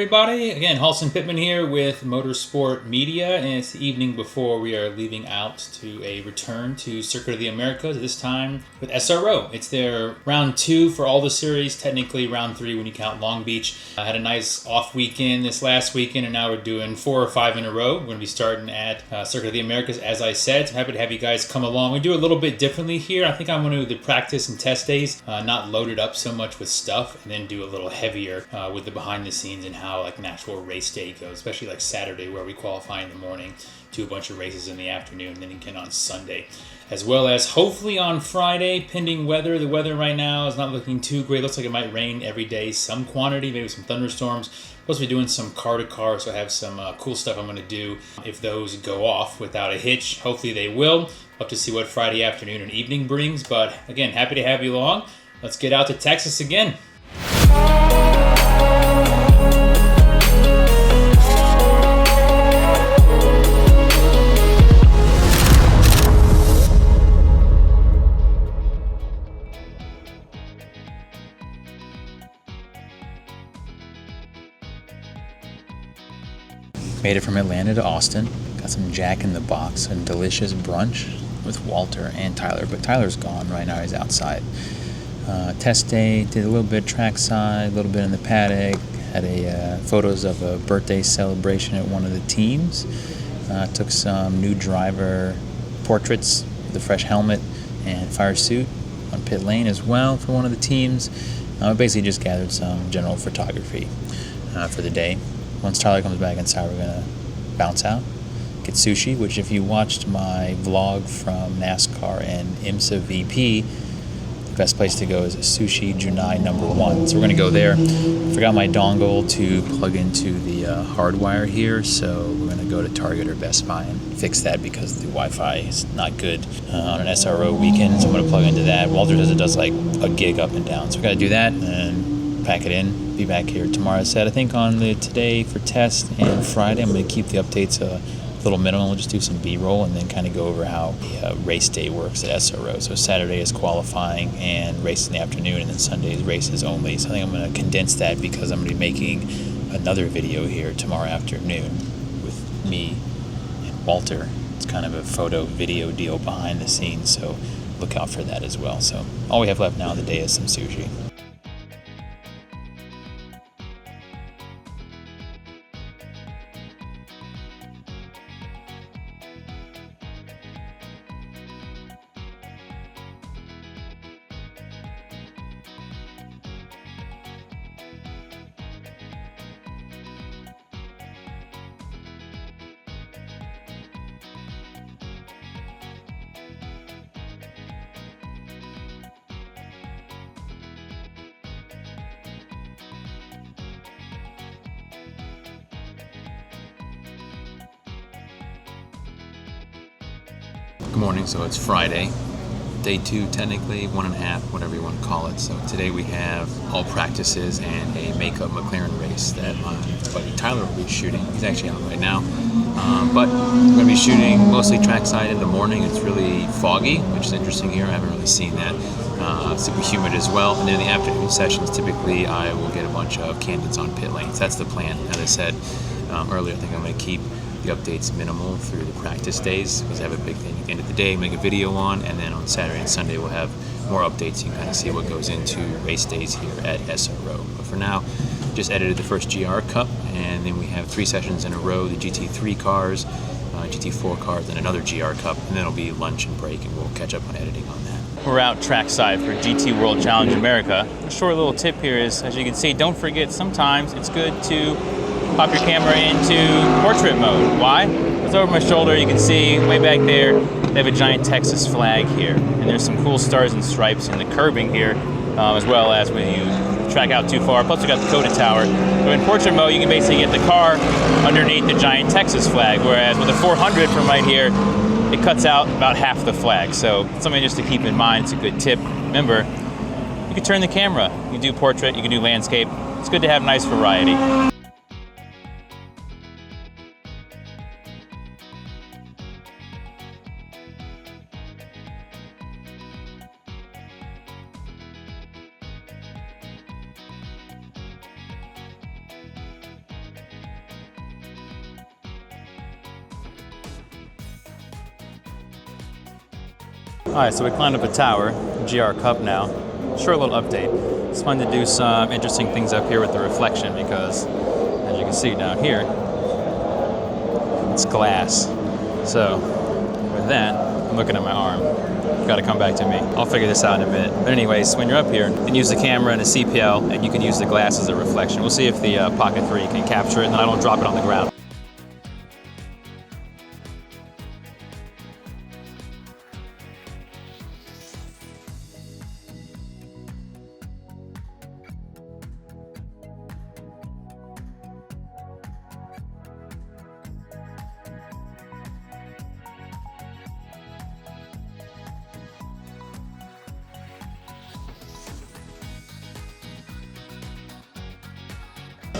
everybody. Again, Halson Pittman here with Motorsport Media, and it's the evening before we are leaving out to a return to Circuit of the Americas, this time with SRO. It's their round 2 for all the series, technically round 3 when you count Long Beach. I had a nice off weekend this last weekend, and now we're doing 4 or 5 in a row. We're going to be starting at Circuit of the Americas, as I said. So I'm happy to have you guys come along. We do a little bit differently here. I think I'm going to do the practice and test days, not load it up so much with stuff, and then do a little heavier with the behind the scenes and how like an actual race day goes, especially like Saturday where we qualify in the morning, do a bunch of races in the afternoon, and then again on Sunday, as well as hopefully on Friday, pending weather. The weather right now is not looking too great. Looks like it might rain every day, some quantity, maybe some thunderstorms. Supposed to be doing some car to car, so I have some cool stuff I'm going to do if those go off without a hitch. Hopefully they will. We'll have to see what Friday afternoon and evening brings, but again, happy to have you along. Let's get out to Texas again. Made it from Atlanta to Austin. Got some Jack in the Box, a delicious brunch with Walter and Tyler, but Tyler's gone right now. He's outside. Test day, did a little bit trackside, a little bit in the paddock. Had photos of a birthday celebration at one of the teams. Took some new driver portraits with a fresh helmet and fire suit on pit lane as well for one of the teams. Basically just gathered some general photography for the day. Once Tyler comes back inside, we're going to bounce out, get sushi, which if you watched my vlog from NASCAR and IMSA VP, the best place to go is Sushi Junai #1. So we're going to go there. Forgot my dongle to plug into the hardwire here, so we're going to go to Target or Best Buy and fix that because the Wi-Fi is not good on an SRO weekend, so I'm going to plug into that. Walter says it does like a gig up and down, so we got to do that and pack it in. Be back here tomorrow. I said I think on the today for test and Friday I'm going to keep the updates a little minimal. We'll just do some B-roll and then kind of go over how the race day works at SRO. So Saturday is qualifying and race in the afternoon, and then Sunday is races only. So I think I'm going to condense that because I'm going to be making another video here tomorrow afternoon with me and Walter. It's kind of a photo video deal behind the scenes, so look out for that as well. So all we have left now of the day is some sushi. Good morning, so it's Friday, day 2 technically, 1.5, whatever you want to call it. So today we have all practices and a makeup McLaren race that my buddy Tyler will be shooting. He's actually out right now, but we're going to be shooting mostly trackside in the morning. It's really foggy, which is interesting here. I haven't really seen that. Super humid as well. And then in the afternoon sessions, typically I will get a bunch of candidates on pit lanes. That's the plan. As I said earlier, I think I'm going to keep the updates minimal through the practice days because I have a big thing at the end of the day, make a video on, and then on Saturday and Sunday we'll have more updates. You can kind of see what goes into race days here at SRO. But for now, just edited the first GR Cup, and then we have 3 sessions in a row, the GT3 cars, GT4 cars, and another GR Cup, and then it'll be lunch and break, and we'll catch up on editing on that. We're out trackside for GT World Challenge America. A short little tip here is, as you can see, don't forget sometimes it's good to pop your camera into portrait mode. Why? It's over my shoulder. You can see way back there, they have a giant Texas flag here. And there's some cool stars and stripes in the curbing here, as well as when you track out too far. Plus we got the Coda Tower. So in portrait mode, you can basically get the car underneath the giant Texas flag, whereas with a 400 from right here, it cuts out about half the flag. So something just to keep in mind. It's a good tip. Remember, you can turn the camera. You can do portrait, you can do landscape. It's good to have nice variety. All right, so we climbed up a tower, GR Cup now. Short little update. It's fun to do some interesting things up here with the reflection because, as you can see down here, it's glass. So with that, I'm looking at my arm. Got to come back to me. I'll figure this out in a bit. But anyways, when you're up here, you can use the camera and a CPL, and you can use the glass as a reflection. We'll see if the Pocket 3 can capture it, and then I don't drop it on the ground.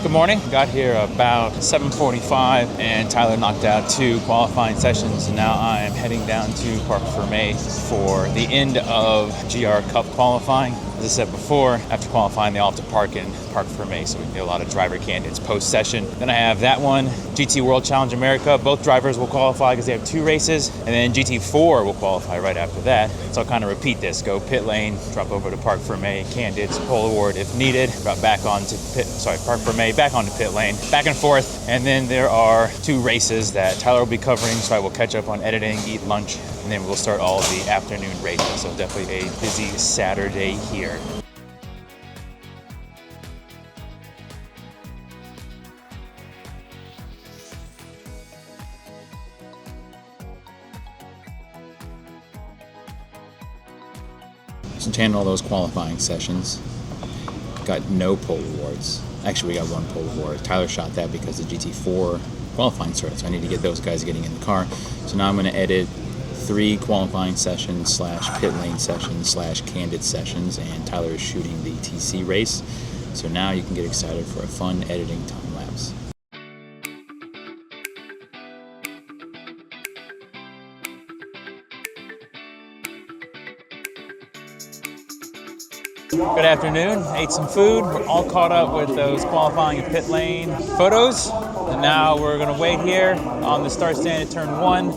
Good morning. Got here about 7:45 and Tyler knocked out 2 qualifying sessions. And now I am heading down to Parc Fermé for the end of GR Cup qualifying. As I said before, after qualifying, they all have to park in Parc Fermé, so we can get a lot of driver candidates post-session. Then I have that one, GT World Challenge America. Both drivers will qualify because they have 2 races, and then GT4 will qualify right after that. So I'll kind of repeat this: go pit lane, drop over to Parc Fermé, candidates, pole award if needed, drop back onto Parc Fermé, back onto pit lane, back and forth. And then there are 2 races that Tyler will be covering, so I will catch up on editing, eat lunch, and then we'll start all of the afternoon races. So definitely a busy Saturday here. Just handle all those qualifying sessions. Got no pole awards. Actually, we got 1 pole award. Tyler shot that because the GT4 qualifying started, so I need to get those guys getting in the car. So now I'm going to edit 3 qualifying sessions / pit lane sessions / candid sessions, and Tyler is shooting the TC race. So now you can get excited for a fun editing time lapse. Good afternoon. Ate some food. We're all caught up with those qualifying and pit lane photos. And now we're going to wait here on the start stand at turn 1.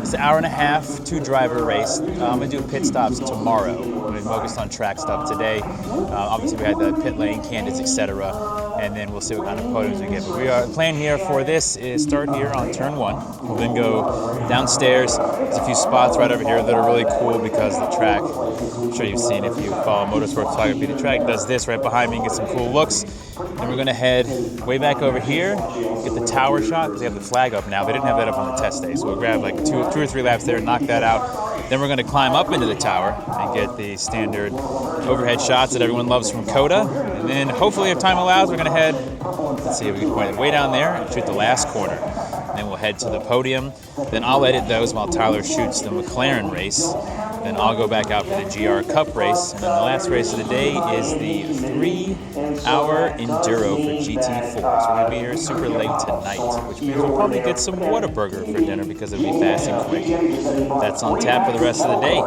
It's an hour and a half, 2-driver race. I'm going to do pit stops tomorrow. We've been focused on track stuff today. Obviously, we had the pit lane, candidates, etc. And then we'll see what kind of podiums we get. But the plan here for this is start here on turn 1. We'll then go downstairs. There's a few spots right over here that are really cool because the track, I'm sure you've seen if you follow Motorsports photography, the track does this right behind me and get some cool looks. Then we're going to head way back over here, get the tower shot because they have the flag up now. They didn't have that up on the test day, so we'll grab like 2 or 3 laps there, knock that out. Then we're going to climb up into the tower and get the standard overhead shots that everyone loves from Coda. And then hopefully, if time allows, we're going to head, let's see if we can point it way down there and shoot the last corner. And then we'll head to the podium. Then I'll edit those while Tyler shoots the McLaren race. Then I'll go back out for the GR Cup race. And then the last race of the day is the 3-hour Enduro for GT4. So we're going to be here super late tonight, which means we'll probably get some Whataburger for dinner because it'll be fast and quick. That's on tap for the rest of the day.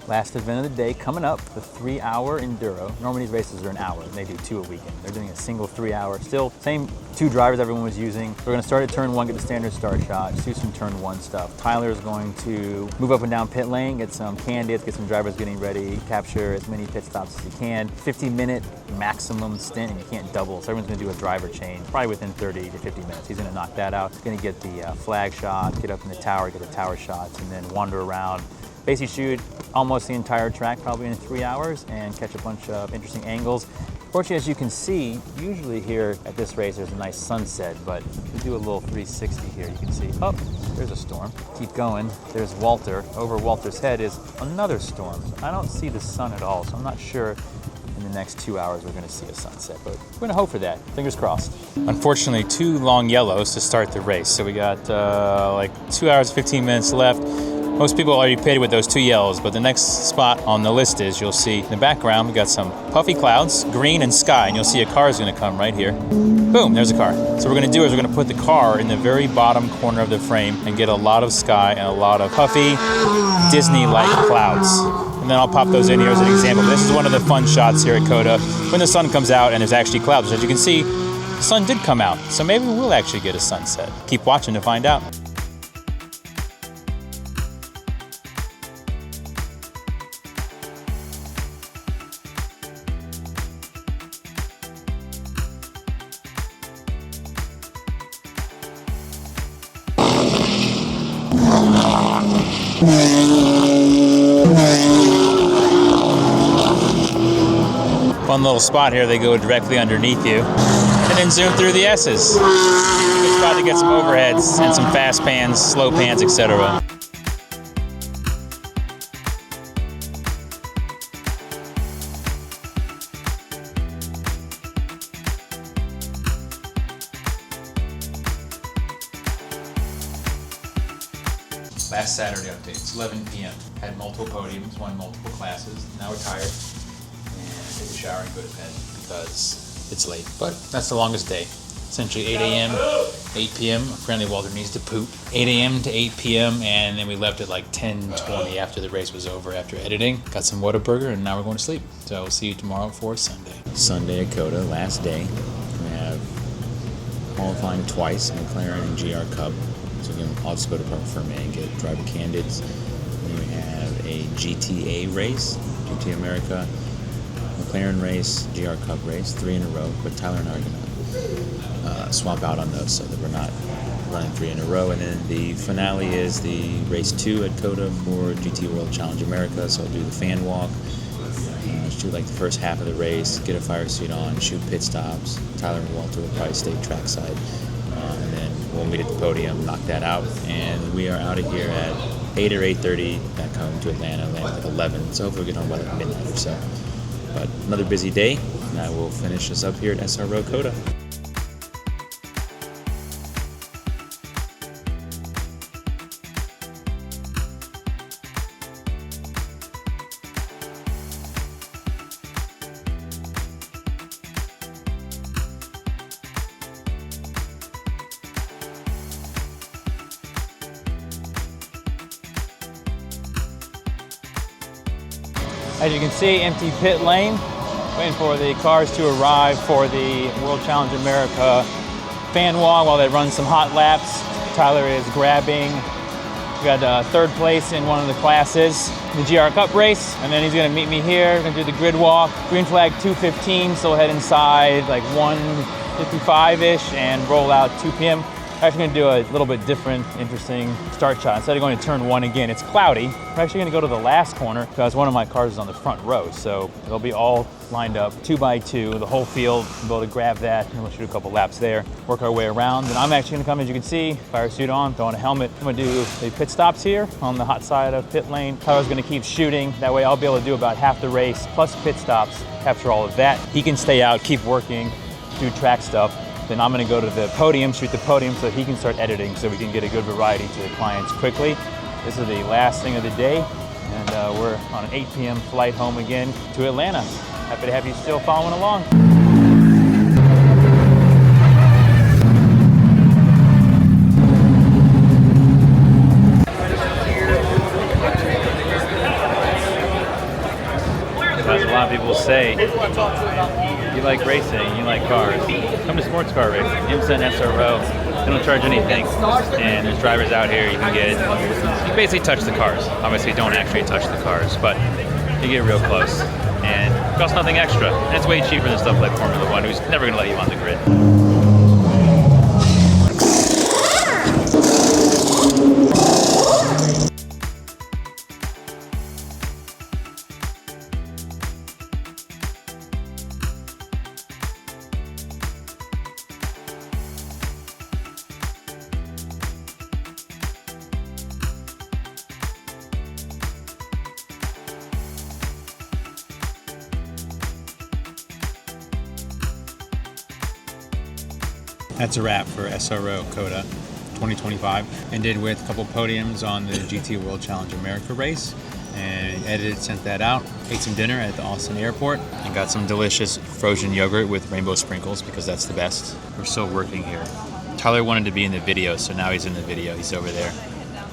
Last event of the day coming up, the 3-hour Enduro. Normally these races are an hour, and they do 2 a weekend. They're doing a single 3-hour, still same 2 drivers everyone was using. We're gonna start at turn 1, get the standard start shot, just do some turn 1 stuff. Tyler is going to move up and down pit lane, get some candidates, get some drivers getting ready, capture as many pit stops as you can. 50-minute maximum stint, and you can't double, so everyone's gonna do a driver change, probably within 30 to 50 minutes. He's gonna knock that out. He's gonna get the flag shot, get up in the tower, get the tower shots, and then wander around Basically shoot almost the entire track, probably in 3 hours, and catch a bunch of interesting angles. Fortunately, as you can see, usually here at this race, there's a nice sunset, but we do a little 360 here. You can see, oh, there's a storm. Keep going, there's Walter. Over Walter's head is another storm. I don't see the sun at all, so I'm not sure in the next 2 hours we're gonna see a sunset, but we're gonna hope for that. Fingers crossed. Unfortunately, 2 long yellows to start the race. So we got like 2 hours, 15 minutes left. Most people already pitted with those 2 yellows, but the next spot on the list is, you'll see in the background, we got some puffy clouds, green and sky, and you'll see a car is gonna come right here. Boom, there's a car. So what we're gonna do is we're gonna put the car in the very bottom corner of the frame and get a lot of sky and a lot of puffy, Disney-like clouds. And then I'll pop those in here as an example. This is one of the fun shots here at COTA, when the sun comes out and there's actually clouds. As you can see, the sun did come out, so maybe we will actually get a sunset. Keep watching to find out. Fun little spot here, they go directly underneath you and then zoom through the S's. Good spot to get some overheads and some fast pans, slow pans, etc. Last Saturday updates, 11 p.m. Had multiple podiums, won multiple classes. Now we're tired and take a shower and go to bed because it's late. But that's the longest day. Essentially 8 a.m., 8 p.m. Apparently Walter needs to poop. 8 a.m. to 8 p.m. and then we left at like 10:20 after the race was over after editing. Got some Whataburger and now we're going to sleep. So we'll see you tomorrow for Sunday. Sunday at COTA, last day. We have qualifying twice, McLaren and GR Cup. So again, I'll just go to Park Ferme and get driver candidates. Then we have a GTA race, GTA America, McLaren race, GR Cup race, 3 in a row. But Tyler and I are gonna swap out on those so that we're not running 3 in a row. And then the finale is the race 2 at COTA for GT World Challenge America. So I'll do the fan walk, shoot like the first half of the race, get a fire suit on, shoot pit stops. Tyler and Walter will probably stay trackside. And then we'll meet at the podium, knock that out, and we are out of here at 8 or 8:30, back home to Atlanta at 11, so hopefully we'll get home by like midnight or so. But another busy day, and I will finish this up here at SRO COTA. As you can see, empty pit lane, waiting for the cars to arrive for the World Challenge America fan walk while they run some hot laps. Tyler is grabbing, we got third place in one of the classes, the GR Cup race, and then he's gonna meet me here, gonna do the grid walk. Green flag 2:15, so we'll head inside like 1:55-ish and roll out 2 p.m. We're actually gonna do a little bit different, interesting start shot. Instead of going to turn 1 again, it's cloudy. We're actually gonna go to the last corner because one of my cars is on the front row. So they'll be all lined up 2 by 2, the whole field. We'll be able to grab that and we'll shoot a couple laps there, work our way around. And I'm actually gonna come, as you can see, fire suit on, throw on a helmet. I'm gonna do the pit stops here on the hot side of pit lane. Tyler's gonna keep shooting. That way I'll be able to do about half the race plus pit stops, capture all of that. He can stay out, keep working, do track stuff. Then I'm gonna go to the podium, shoot the podium so that he can start editing so we can get a good variety to the clients quickly. This is the last thing of the day, and we're on an 8 p.m. flight home again to Atlanta. Happy to have you still following along. As a lot of people say, you like racing, you like cars, come to sports car racing. IMSA and SRO, they don't charge anything. And there's drivers out here you can basically touch the cars. Obviously don't actually touch the cars, but you get real close. And it costs nothing extra. And it's way cheaper than stuff like Formula One, who's never gonna let you on the grid. That's a wrap for SRO Coda 2025. Ended with a couple podiums on the GT World Challenge America race, and edited, sent that out. Ate some dinner at the Austin airport and got some delicious frozen yogurt with rainbow sprinkles because that's the best. We're still working here. Tyler wanted to be in the video, so now he's in the video. He's over there.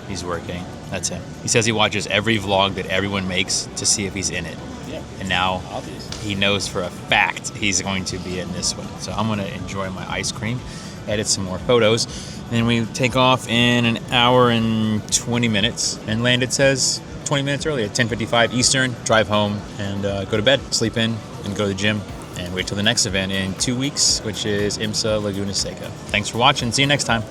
He's working. That's him. He says he watches every vlog that everyone makes to see if he's in it. Yeah. And now Obvious. he knows for a fact he's going to be in this one. So I'm going to enjoy my ice cream, edit some more photos. Then we take off in an hour and 20 minutes and land, it says, 20 minutes early at 10:55 Eastern. Drive home and go to bed, sleep in, and go to the gym. And wait till the next event in 2 weeks, which is IMSA Laguna Seca. Thanks for watching. See you next time.